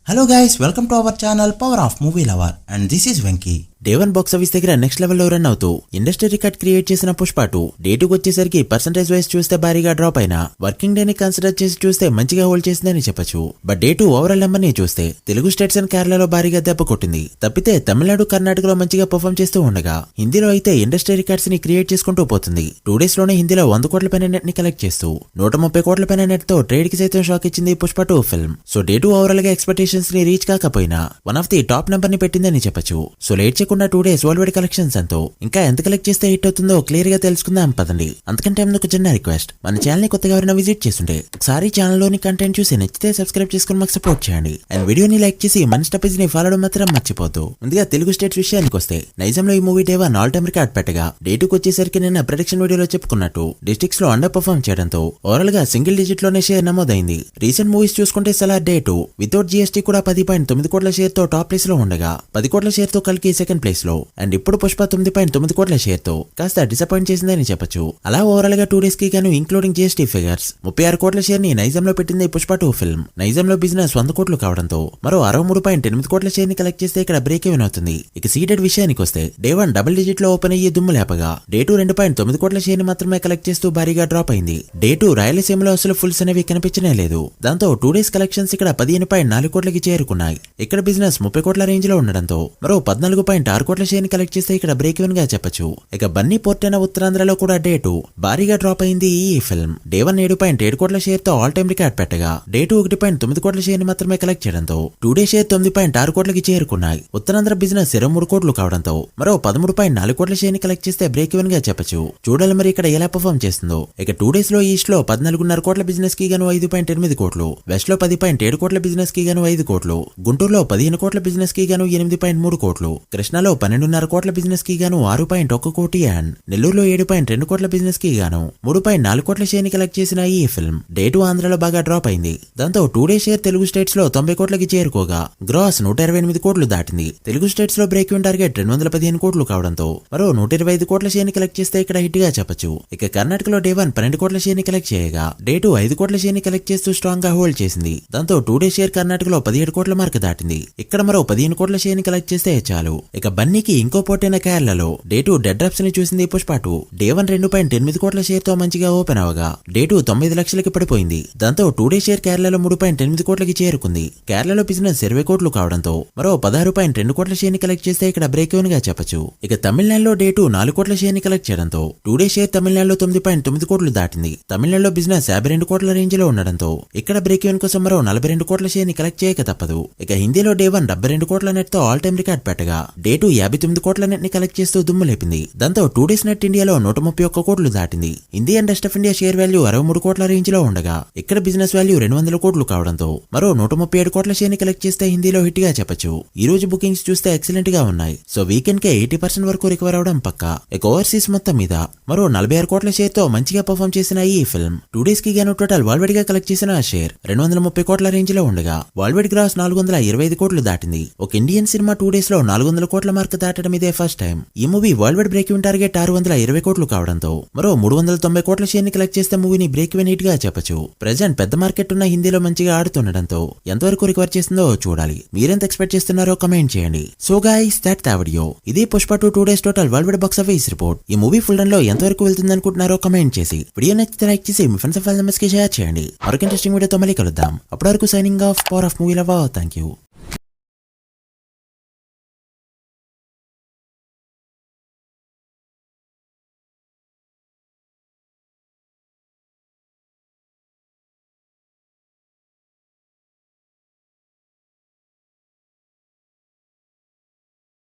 Hello guys, welcome to our channel Power of Movie Lover and this is Venky. Day 1 box office దగ్గర next లెవెల్లో run అవుతూ industry record create చేసిన Pushpa 2 day 2 వచ్చేసరికి percentage wise చూస్తే భారీగా drop అయినా working day ని consider చేసి చూస్తే మంచిగా హోల్డ్ చేసిందని చెప్పొచ్చు. బట్ డే 2 ఓవరాల్ నెంబర్ ని చూస్తే తెలుగు స్టేట్స్ అండ్ కేరళలో భారీగా దెబ్బ కొట్టింది. తప్పితే తమిళనాడు కర్ణాటకలో మంచిగా పర్ఫామ్ చేస్తూ ఉండగా హిందీలో అయితే ఇండస్ట్రీ రికార్డ్స్ ని క్రియేట్ చేసుకుంటూ పోతుంది. 2 డేస్ లోనే హిందీలో 100 కోట్ల పైన నెట్ ని కలెక్ట్ చేస్తూ 130 కోట్ల పైన నెట్ తో ట్రేడ్ కి సైతం షాక్ ఇచ్చింది Pushpa 2 film. So day 2 overall గా ఎక్స్పెక్టేషన్స్ ని రీచ్ కాకపోయినా one of the top number ని పెట్టిందని చెప్పొచ్చు. సో లేట్ చేయకుండా 2 డేస్ వరల్డ్ కలెక్షన్స్ అంతో ఇంకా ఎంత కలెక్ట్ చేస్తే హిట్ అవుతుందో క్లియర్ గా తెలుసుకుందాం పదండి. అందుకంటే ఒక చిన్న రిక్వెస్ట్, మన ఛానల్ ని కొత్తగా ఎవరైనా విజిట్ చేస్తుంటే ఒకసారి ఛానల్ లోని కంటెంట్ చూసి నచ్చితే సబ్స్క్రైబ్ చేసుకుని మాకు సపోర్ట్ చేయండి. అండ్ వీడియోని లైక్ చేసి మన స్టపేజ్ ని ఫాలో మాత్రం మర్చిపోద్దు. ముందుగా తెలుగు స్టేట్స్ విషయానికి వస్తే నైజాంలో ఈ movie day 1 all time record పెట్టగా డే 2 వచ్చేసరికి నిన్న ప్రొడక్షన్ వీడియోలో చెప్పుకున్నట్టు డిస్ట్రిక్ట్స్ లో అండర్ పర్ఫార్మ్ చేయడంతో ఓవరాల్ గా సింగిల్ డిజిట్ లోనే షేర్ నమోదైంది. రీసెంట్ మూవీస్ చూసుకుంటే సలార్ డే 2 వితౌట్ జీఎస్టీ కూడా 10.9 కోట్ల షేర్ తో టాప్ ప్లేస్ లో ఉండగా 10 కోట్ల షేర్ తో కలికి సెకండ్ ప్లేస్ లో అండ్ ఇప్పుడు పుష్ప 9.9 కోట్ల షేర్ తో కాస్త డిసప్పాయింట్ చేసిందని చెప్పొచ్చు. అలా ఓవరాల్ గా 2 డేస్ కి గాను ఇంక్లూడింగ్ జీఎస్టీ ఫిగర్స్ 36 కోట్ల షేర్ ని నైజాం లో పెట్టింది పుష్ప 2 ఫిల్మ్. నైజాం లో బిజినెస్ 100 కోట్లు కావడంతో మరో 63.8 కోట్ల షేర్ ని కలెక్ట్ చేస్తే ఇక్కడ బ్రేక్ ఈవెన్ అవుతుంది. ఇక సీడెడ్ విషయానికి వస్తే డే 1 డబుల్ డిజిట్ లో ఓపెన్ అయ్యి దుమ్ము లేపగా డే 2 2.9 కోట్ల షేర్ ని మాత్రమే కలెక్ట్ చేస్తూ భారీగా డ్రాప్ అయింది. డే 2 రాయలసీమలో అసలు ఫుల్స్ అనేవి కనిపించనే లేదు. దాంతో 2 డేస్ కలెక్షన్స్ ఇక్కడ 15.4 కోట్లకి చేరుకున్నాయి. ఇక్కడ బిజినెస్ 30 కోట్ల రేంజ్ లో ఉండడంతో మరో 14.6 కోట్ల షేర్ ని కలెక్ట్ చేస్తే ఇక్కడ బ్రేక్ ఈవెన్ గా చెప్పొచ్చు. ఇక బన్నీ పోర్ట్ అయిన ఉత్తరాంధ్రలో కూడా డే 2 భారీగా డ్రాప్ అయింది ఈ ఫిల్మ్. డే 1 7.7 కోట్ల షేర్ తో ఆల్ టైమ్ రికార్డ్ పెట్టగా డే 2 1.9 కోట్ల షేర్ ని మాత్రమే కలెక్ట్ చేయడంతో 2 డే షేర్ 9.6 కోట్లకి చేరుకున్నాయి. ఉత్తరాంధ్ర బిజినెస్ 23 కోట్లు కావడంతో మరో 13.4 కోట్ల షేర్ ని కలెక్ట్ చేస్తే బ్రేక్ ఈవెన్ గా చెప్పొచ్చు. చూడాలి మరి ఇక్కడ ఎలా పర్ఫార్మ్ చేస్తుందో. ఇక 2 డేస్ లో ఈస్ట్ లో 14.5 కోట్ల బిజినెస్ కి గాను 5.8 కోట్లు, వెస్ట్ లో 10.7 కోట్ల బిజినెస్ కి గాను 5 కోట్లు, గుంటూరులో 15 కోట్ల బిజినెస్ కి గాను 8.3 కోట్లు, కృష్ణాలో 12.5 కోట్ల బిజినెస్ కి గాను 6.1 కోటి అండ్ నెల్లూరులో 7.2 కోట్ల బిజినెస్ కి గాను 3.4 కోట్ల షేర్ ని కలెక్ట్ చేసిన ఈ ఫిల్మ్ డే 2 ఆంధ్రలో బాగా డ్రాప్ అయింది. దాంతో 2 డే షేర్ తెలుగు స్టేట్స్ లో 90 కోట్లకి చేరుకోగా గ్రాస్ 128 కోట్లు దాటింది. తెలుగు స్టేట్స్ లో బ్రేక్ ఈవెన్ టార్గెట్ 215 కోట్లు కావడంతో మరో 125 కోట్ల షేర్ ని కలెక్ట్ చేస్తే ఇక్కడ హిట్ గా చెప్పొచ్చు. ఇక కర్ణాటకలో డే 1 12 కోట్ల షేర్ ని కలెక్ట్ చేయగా డే 2 5 కోట్ల షేర్ ని కలెక్ట్ చేస్తూ స్ట్రాంగ్ గా హోల్డ్ చేసింది. దాంతో 2 డే షేర్ కర్ణాటకలో 17 కోట్ల మార్క్ దాటింది. ఇక్కడ మరో 15 కోట్ల షేర్ ని కలెక్ట్ చేస్తే చాలు. ఇక బన్నీకి ఇంకో పోటైన కేరళలో డే 2 డెడ్ డ్రాప్స్ ని చూసింది పుష్ప 2. డే 1 2.8 కోట్ల షేర్ తో మంచిగా ఓపెన్ అవగా డే 2 9 లక్షలకి పడిపోయింది. దాంతో 2 డే షేర్ కేరళలో 3.8 కోట్లకి చేరుకుంది. కేరళలో బిజినెస్ 20 కోట్లు కావడంతో మరో 16.2 కోట్ల షేర్ ని కలెక్ట్ చేస్తే ఇక్కడ బ్రేక్ ఈవెన్ గా చెప్పొచ్చు. ఇక తమిళనాడులో డే 2 4 కోట్ల షేర్ ని కలెక్ట్ చేయడంతో 2 డే షేర్ తమిళనాడులో 9.9 కోట్లు దాటింది. తమిళనాడులో బిజినెస్ 52 కోట్ల రేంజ్ లో ఉండడంతో ఇక్కడ బ్రేక్ ఈవెన్ కోసం మరో 42 కోట్ల షేర్ ని కలెక్ట్ చేయక తప్పదు. ఇక హిందీలో డే 1 72 కోట్ల నెట్ తో ఆల్ టైమ్ రికార్డ్ పెట్టగా డే 2 59 కోట్ల నెట్ ని కలెక్ట్ చేస్తూ దుమ్ము లేపింది. దాంతో 2 డేస్ నెట్ ఇండియాలో 131 కోట్లు దాటింది. India and rest of India share value 63 కోట్ల రేంజ్ లో ఉండగా ఇక్కడ బిజినెస్ వాల్యూ 200 కోట్లు కావడంతో మరో 137 కోట్ల షేర్ ని కలెక్ట్ చేస్తే హిందీలో హిట్ గా చెప్పొచ్చు. ఈ రోజు బుకింగ్స్ చూస్తే ఎక్సలెంట్ గా ఉన్నాయి. సో వీకెండ్ కే 80% వరకు రికవర్ అవడం పక్కా. ఇక ఓవర్సీస్ మొత్తం మీద మరో 46 కోట్ల షేర్ తో మంచిగా పర్ఫార్మ్ చేసిన ఈ ఫిల్మ్ 2 డేస్ కి గాను టోటల్ వరల్డ్ వైడ్ గా కలెక్ట్ చేసిన షేర్ 230 కోట్ల రేంజ్ లో ఉండగా వరల్డ్ వైడ్ గ్రాస్ 425 కోట్లు దాటింది. ఒక ఇండియన్ సినిమా 2 డేస్ లో 400 కోట్ల మార్క్ దాటడం ఇదే ఫస్ట్ టైం. ఈ movie world wide break even target 620 కోట్లు కావడంతో మరో 390 కోట్ల షేర్ ని కలెక్ట్ చేస్తే మూవీని బ్రేక్ ఈవెన్ హిట్ గా చెప్పొచ్చు. ప్రెజెంట్ పెద్ద మార్కెట్ ఉన్న హిందీలో మంచిగా ఆడుతుండడంతో ఎంతవరకు రికవర్ చేస్తుందో చూడాలి. మీరెంత ఎక్స్పెక్ట్ చేస్తున్నారో కమెంట్ చేయండి. So guys that the video. ఇది Pushpa 2 days total world wide box office report. ఈ మూవీ ఫుల్ రన్ లో ఎంతవరకు వెళ్తుంది అనుకుంటున్నారో కమెంట్ చేసి వీడియో నచ్చితే లైక్ చేసి మీ ఫ్రెండ్స్ అండ్ ఫ్యామిలీ మెంబర్స్ కి షేర్ చేయండి. మరొక ఇంట్రెస్టింగ్ వీడియోతో మళ్ళీ కలుద్దాం. అప్పటి వరకు signing off. Power of movie lover. Thank you.